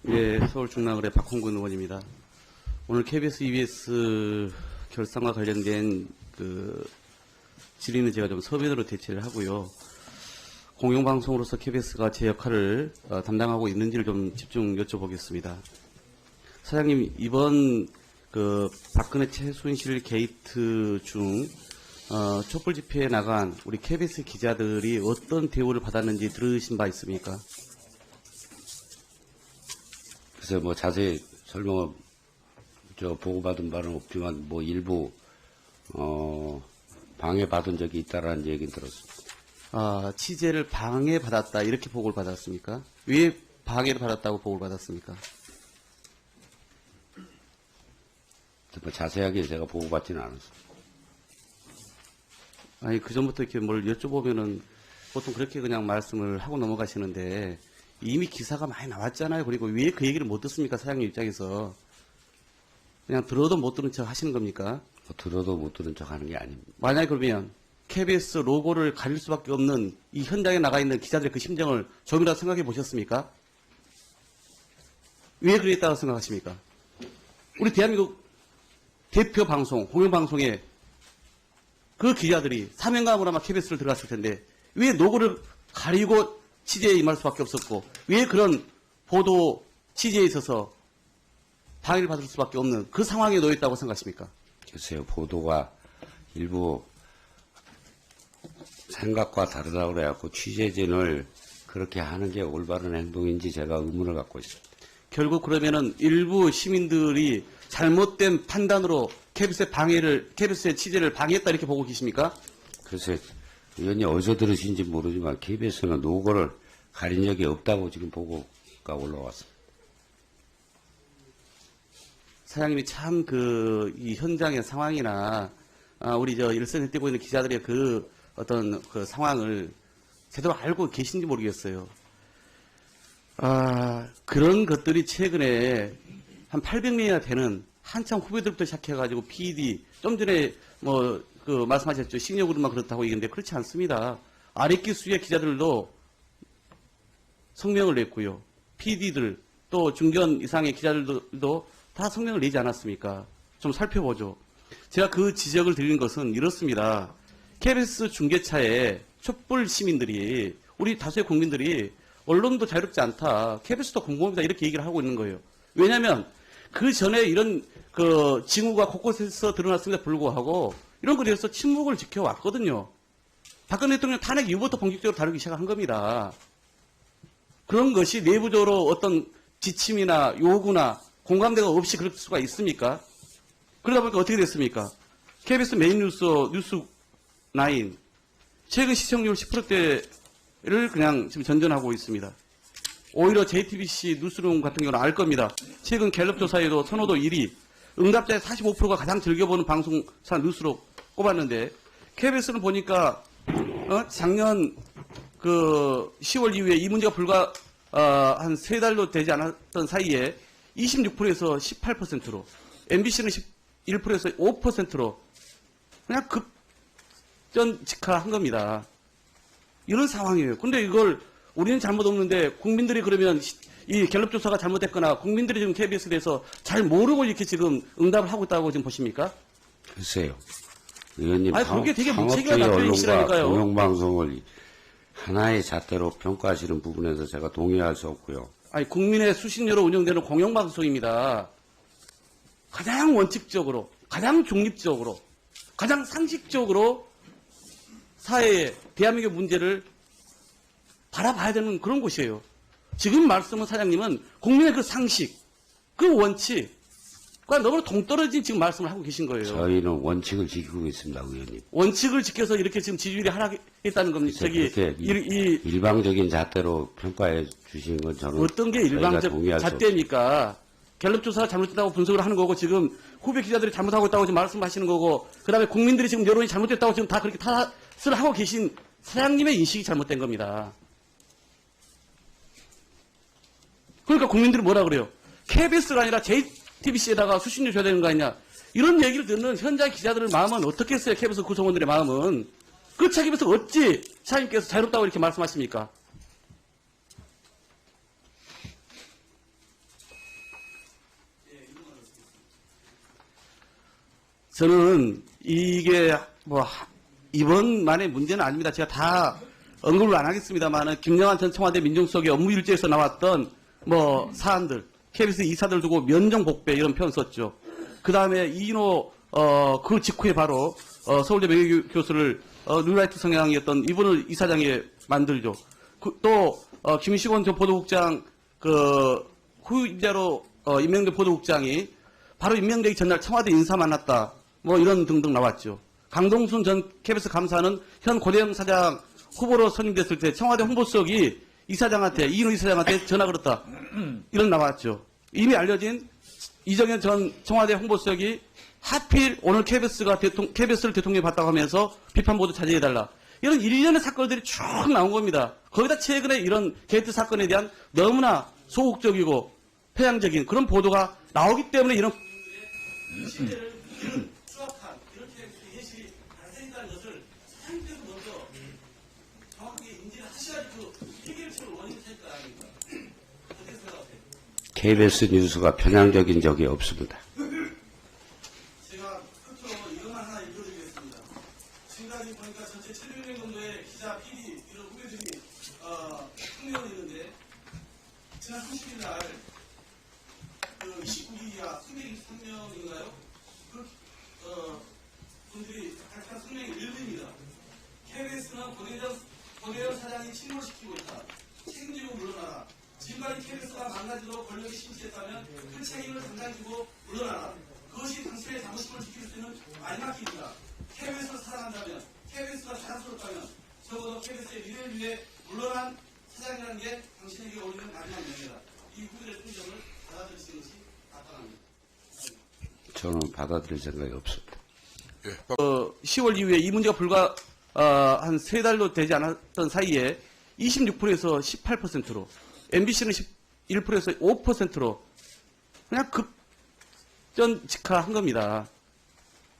예, 서울중랑을의 박홍근 의원입니다. 오늘 KBS, EBS 결산과 관련된 질의는 제가 좀 서면으로 대체를 하고요. 공영방송으로서 KBS가 제 역할을 담당하고 있는지를 좀 집중 여쭤보겠습니다. 사장님, 이번 박근혜 최순실 게이트 중 촛불 집회에 나간 우리 KBS 기자들이 어떤 대우를 받았는지 들으신 바 있습니까? 글쎄 뭐 자세히 설명을 보고받은 바는 없지만 뭐 일부 방해받은 적이 있다라는 얘기는 들었습니다. 취재를 방해받았다 이렇게 보고를 받았습니까? 왜 방해를 받았다고 보고를 받았습니까? 뭐 자세하게 제가 보고받지는 않았습니다. 아니 그전부터 이렇게 뭘 여쭤보면은 보통 그렇게 그냥 말씀을 하고 넘어가시는데 이미 기사가 많이 나왔잖아요. 그리고 왜 그 얘기를 못 듣습니까? 사장님 입장에서. 그냥 들어도 못 들은 척 하시는 겁니까? 뭐 들어도 못 들은 척 하는 게 아닙니다. 만약에 그러면 KBS 로고를 가릴 수밖에 없는 이 현장에 나가 있는 기자들의 그 심정을 조금이라도 생각해 보셨습니까? 왜 그랬다고 생각하십니까? 우리 대한민국 대표 방송, 공영방송에 그 기자들이 사명감으로 아마 KBS를 들어갔을 텐데 왜 로고를 가리고 취재에 임할 수밖에 없었고 왜 그런 보도 취재에 있어서 방해를 받을 수밖에 없는 그 상황에 놓였다고 생각하십니까? 글쎄요, 보도가 일부 생각과 다르다고 그래갖고 취재진을 그렇게 하는 게 올바른 행동인지 제가 의문을 갖고 있습니다. 결국 그러면은 일부 시민들이 잘못된 판단으로 KBS의 취재를 방해했다 이렇게 보고 계십니까? 글쎄, 의원님 어디서 들으신지 모르지만 KBS는 노고를 가린 적이 없다고 지금 보고가 올라왔습니다. 사장님이 참 이 현장의 상황이나 우리 일선에 뛰고 있는 기자들의 어떤 상황을 제대로 알고 계신지 모르겠어요. 그런 것들이 최근에 한 800명이나 되는 한참 후배들부터 시작해가지고 PD, 좀 전에 말씀하셨죠. 식료그룹만 그렇다고 얘기했는데 그렇지 않습니다. 아랫기 수의 기자들도 성명을 냈고요. PD들, 또 중견 이상의 기자들도 다 성명을 내지 않았습니까? 좀 살펴보죠. 제가 그 지적을 드리는 것은 이렇습니다. KBS 중계차에 촛불 시민들이, 우리 다수의 국민들이 언론도 자유롭지 않다. KBS도 공공이다. 이렇게 얘기를 하고 있는 거예요. 왜냐하면 그 전에 이런 징후가 곳곳에서 드러났음에도 불구하고 이런 것에 대해서 침묵을 지켜왔거든요. 박근혜 대통령 탄핵 이후부터 본격적으로 다루기 시작한 겁니다. 그런 것이 내부적으로 어떤 지침이나 요구나 공감대가 없이 그럴 수가 있습니까? 그러다 보니까 어떻게 됐습니까? KBS 메인 뉴스9 최근 시청률 10%대를 그냥 지금 전전하고 있습니다. 오히려 JTBC 뉴스룸 같은 경우는 알 겁니다. 최근 갤럽 조사에도 선호도 1위, 응답자의 45%가 가장 즐겨보는 방송사 뉴스로 꼽았는데 KBS는 보니까 작년 10월 이후에 이 문제가 불과 한 3달도 되지 않았던 사이에 26%에서 18%로, MBC는 11%에서 5%로 그냥 급전직하한 겁니다. 이런 상황이에요. 근데 이걸 우리는 잘못 없는데 국민들이 그러면 이 갤럽 조사가 잘못됐거나 국민들이 지금 KBS에 대해서 잘 모르고 이렇게 지금 응답을 하고 있다고 지금 보십니까? 글쎄요. 의원님, 그게 되게 상업주의 무책임한 언론과 답변이시라니까요. 공영방송을 하나의 잣대로 평가하시는 부분에서 제가 동의할 수 없고요. 국민의 수신료로 운영되는 공영방송입니다. 가장 원칙적으로, 가장 중립적으로, 가장 상식적으로 사회의 대한민국 문제를 바라봐야 되는 그런 곳이에요. 지금 말씀은 사장님은 국민의 그 상식, 그 원칙과 너무 동떨어진 지금 말씀을 하고 계신 거예요. 저희는 원칙을 지키고 있습니다, 의원님. 원칙을 지켜서 이렇게 지금 지지율이 하락했다는 겁니다. 그렇게 일방적인 잣대로 평가해 주시는 건 저는 어떤 게 일방적 동의할 수 잣대입니까? 갤럽 조사가 잘못됐다고 분석을 하는 거고 지금 후배 기자들이 잘못하고 있다고 지금 말씀하시는 거고 그다음에 국민들이 지금 여론이 잘못됐다고 지금 다 그렇게 탓을 하고 계신 사장님의 인식이 잘못된 겁니다. 그러니까 국민들이 뭐라 그래요? KBS가 아니라 JTBC에다가 수신료 줘야 되는 거 아니냐? 이런 얘기를 듣는 현장 기자들의 마음은 어떻겠어요? KBS 구성원들의 마음은. 그 책임에서 어찌 사장님께서 자유롭다고 이렇게 말씀하십니까? 저는 이게 이번만의 문제는 아닙니다. 제가 다 언급을 안 하겠습니다만 김영환 전 청와대 민정수석의 업무일지에서 나왔던 사안들, KBS 이사들 두고 면정복배 이런 표현 썼죠. 그 다음에 이인호 그 직후에 바로 서울대 명예교수를 뉴라이트 성향이었던 이분을 이사장에 만들죠. 또 김시곤 전 보도국장 후임자로 임명된 보도국장이 바로 임명되기 전날 청와대 인사 만났다. 이런 등등 나왔죠. 강동순 전 KBS 감사는 현 고대영 사장 후보로 선임됐을 때 청와대 홍보수석이 이인호 이사장한테 전화 걸었다. 이런 나왔죠. 이미 알려진 이정현 전 청와대 홍보수석이 하필 오늘 KBS를 대통령이 봤다고 하면서 비판 보도 자제해달라. 이런 일련의 사건들이 쭉 나온 겁니다. 거기다 최근에 이런 게이트 사건에 대한 너무나 소극적이고 편향적인 그런 보도가 나오기 때문에 이런 시대를 이런 수학한 이렇게 예시 발생했다는 것을 사장님께서 먼저 정확하게 인지를 하셔야지 해결책을 원인을 찾을 거 아닙니까? 어떻게 생각하세요? KBS 뉴스가 편향적인 적이 없습니다. 제가 끝으로 이것만 하나 읽어드리겠습니다. 지금까지 보니까 전체 700명 정도의 기자, PD 이런 후배들이 성명을 했는데 지난 30일 날 29기가 323명인가요? 분들이 발표한 성명의 일부입니다. KBS는 고대영 사장이 침몰을 시키고 있다. 책임지고 물러나라. 지금까지 KBS가 망가지도록 권력이 심취했다면 그 책임을 당장 지고 물러나라. 그것이 당신의 자부심을 지킬 수 있는 마지막 길이다. KBS를 사랑한다면, KBS가 자랑스럽다면 적어도 KBS의 미래를 위해 물러난 사장이라는 게 당신에게 어울리는 마지막 명예다. 이 후배의 풍경을 받아들이시는 것이 마땅합니다. 저는 받아들일 생각이 없습니다. 10월 이후에 이 문제가 불과 한 3달도 되지 않았던 사이에 26%에서 18%로, MBC는 11%에서 5%로 그냥 급전직하한 겁니다.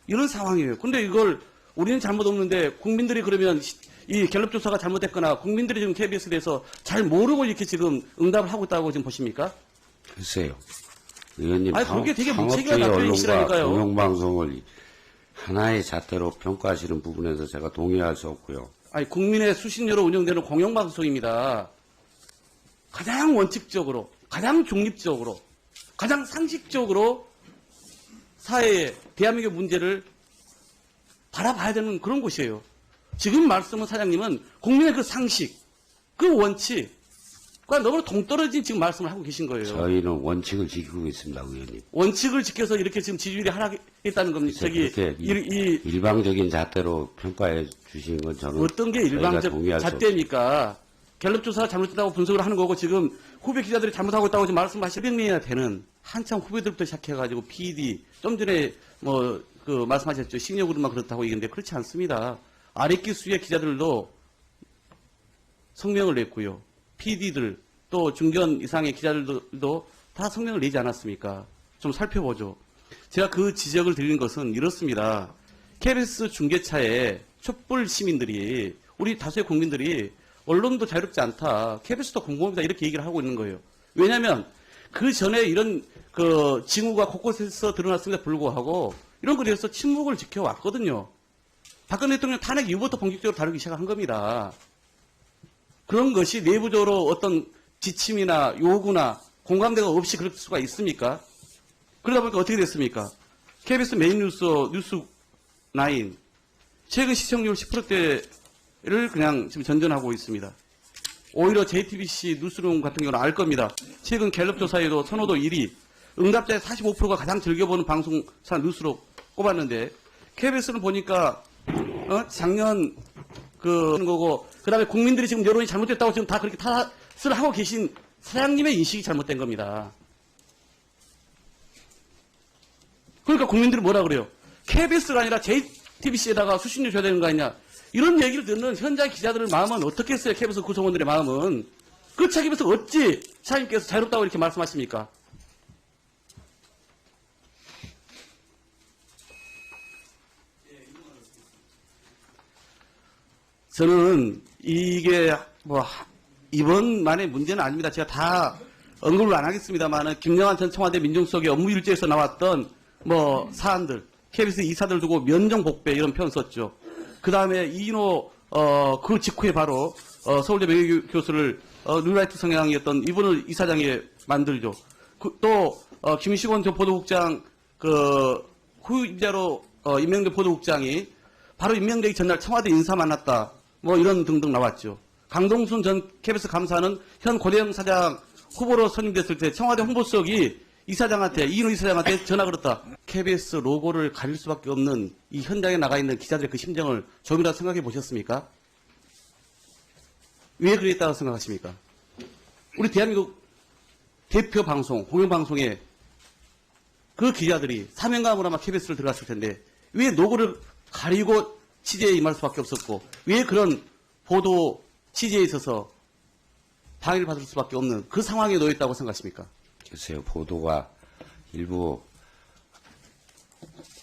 이런 상황이에요. 근데 이걸 우리는 잘못 없는데 국민들이 그러면 이 갤럽 조사가 잘못됐거나 국민들이 지금 KBS에 대해서 잘 모르고 이렇게 지금 응답을 하고 있다고 지금 보십니까? 글쎄요. 의원님, 그게 되게 무책임한 상업주의 언론과 답변이시라니까요. 공영방송을 하나의 잣대로 평가하시는 부분에서 제가 동의할 수 없고요. 국민의 수신료로 운영되는 공영방송입니다. 가장 원칙적으로, 가장 중립적으로, 가장 상식적으로 사회의 대한민국 문제를 바라봐야 되는 그런 곳이에요. 지금 말씀은 사장님은 국민의 그 상식, 그 원칙과 너무 동떨어진 지금 말씀을 하고 계신 거예요. 저희는 원칙을 지키고 있습니다, 의원님. 원칙을 지켜서 이렇게 지금 지지율이 하락했다는 겁니다. 그렇게 일방적인 잣대로 평가해 주신 건 저는 어떤 게 저희가 일방적 동의할 수 잣대입니까? 갤럽 조사가 잘못됐다고 분석을 하는 거고 지금 후배 기자들이 잘못하고 있다고 지금 말씀하신 700명이나 되는 한참 후배들부터 시작해가지고 PD 좀 전에 말씀하셨죠. 식료그룹만 그렇다고 얘기했는데 그렇지 않습니다. 아래 기수의 기자들도 성명을 냈고요. PD들 또 중견 이상의 기자들도 다 성명을 내지 않았습니까? 좀 살펴보죠. 제가 그 지적을 드리는 것은 이렇습니다. KBS 중계차에 촛불 시민들이 우리 다수의 국민들이 언론도 자유롭지 않다. KBS도 공공이다. 이렇게 얘기를 하고 있는 거예요. 왜냐하면 그 전에 이런 징후가 곳곳에서 드러났음에도 불구하고 이런 것에 대해서 침묵을 지켜왔거든요. 박근혜 대통령 탄핵 이후부터 본격적으로 다루기 시작한 겁니다. 그런 것이 내부적으로 어떤 지침이나 요구나 공감대가 없이 그럴 수가 있습니까? 그러다 보니까 어떻게 됐습니까? KBS 메인 뉴스9 최근 시청률 10%대를 그냥 지금 전전하고 있습니다. 오히려 JTBC 뉴스룸 같은 경우는 알 겁니다. 최근 갤럽 조사에도 선호도 1위, 응답자의 45%가 가장 즐겨보는 방송사 뉴스로 꼽았는데 KBS는 보니까 작년 거고 그다음에 국민들이 지금 여론이 잘못됐다고 지금 다 그렇게 탓을 하고 계신 사장님의 인식이 잘못된 겁니다. 그러니까 국민들이 뭐라 그래요? KBS가 아니라 JTBC에다가 수신료 줘야 되는 거 아니냐? 이런 얘기를 듣는 현장 기자들의 마음은 어떻겠어요? KBS 구성원들의 마음은. 그 책임에서 어찌 사장님께서 자유롭다고 이렇게 말씀하십니까? 저는 이게 이번만의 문제는 아닙니다. 제가 다 언급을 안 하겠습니다만 김영환 전 청와대 민정수석의 업무일지에서 나왔던 사안들, KBS 이사들 두고 면정복배 이런 표현 썼죠. 그 다음에 이인호 그 직후에 바로 서울대 명예교수를 뉴라이트 성향이었던 이분을 이사장에 만들죠. 또 김시곤 전 보도국장 그 후임자로 임명된 보도국장이 바로 임명되기 전날 청와대 인사 만났다. 뭐 이런 등등 나왔죠. 강동순 전 KBS 감사는 현 고대영 사장 후보로 선임됐을 때 청와대 홍보수석이 이사장한테 이인호 이사장한테 전화 걸었다. KBS 로고를 가릴 수밖에 없는 이 현장에 나가 있는 기자들의 그 심정을 조금이라도 생각해 보셨습니까? 왜 그랬다고 생각하십니까? 우리 대한민국 대표 방송, 공영방송에 그 기자들이 사명감으로 아마 KBS를 들어갔을 텐데 왜 노고를 가리고 취재에 임할 수밖에 없었고 왜 그런 보도 취재에 있어서 방해를 받을 수밖에 없는 그 상황에 놓였다고 생각하십니까? 글쎄요, 보도가 일부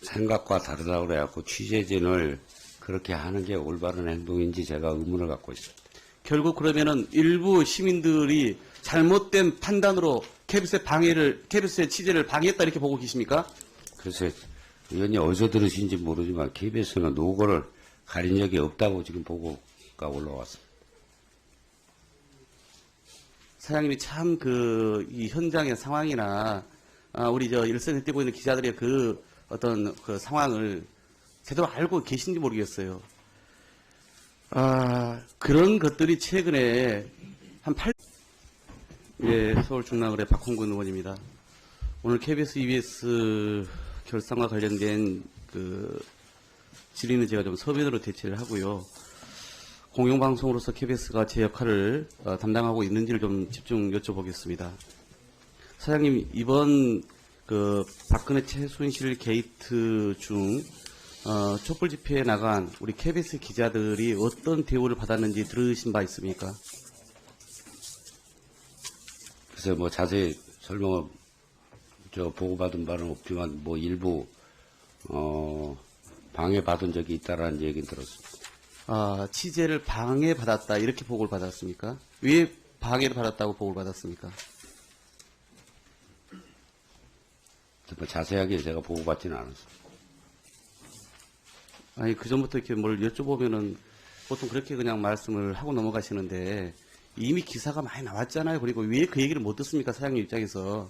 생각과 다르다고 그래갖고 취재진을 그렇게 하는 게 올바른 행동인지 제가 의문을 갖고 있습니다. 결국 그러면은 일부 시민들이 잘못된 판단으로 KBS의 취재를 방해했다 이렇게 보고 계십니까? 글쎄, 의원이 어디서 들으신지 모르지만 KBS는 노고를 가린 적이 없다고 지금 보고가 올라왔습니다. 사장님이 참 이 현장의 상황이나 우리 일선에 뛰고 있는 기자들의 그 어떤 그 상황을 제대로 알고 계신지 모르겠어요. 그런 것들이 최근에 예, 서울 중랑을의 박홍근 의원입니다. 오늘 KBS, EBS 결산과 관련된 그 질의는 제가 좀 서면으로 대체를 하고요. 공영방송으로서 KBS가 제 역할을 담당하고 있는지를 좀 집중 여쭤보겠습니다. 사장님, 이번 그 박근혜 최순실 게이트 중 촛불 집회에 나간 우리 KBS 기자들이 어떤 대우를 받았는지 들으신 바 있습니까? 글쎄, 뭐 자세히 설명은 보고받은 바는 없지만 뭐 일부 방해받은 적이 있다라는 얘기는 들었습니다. 취재를 방해받았다 이렇게 보고를 받았습니까? 왜 방해를 받았다고 보고를 받았습니까? 뭐 자세하게 제가 보고받지는 않았습니다. 아니 그전부터 이렇게 뭘 여쭤보면은 보통 그렇게 그냥 말씀을 하고 넘어가시는데 이미 기사가 많이 나왔잖아요. 그리고 왜 그 얘기를 못 듣습니까? 사장님 입장에서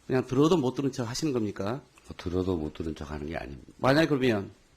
그냥 들어도 못 들은 척 하시는 겁니까? 들어도 못 들은 척 하는 게 아닙니다. 만약에 그러면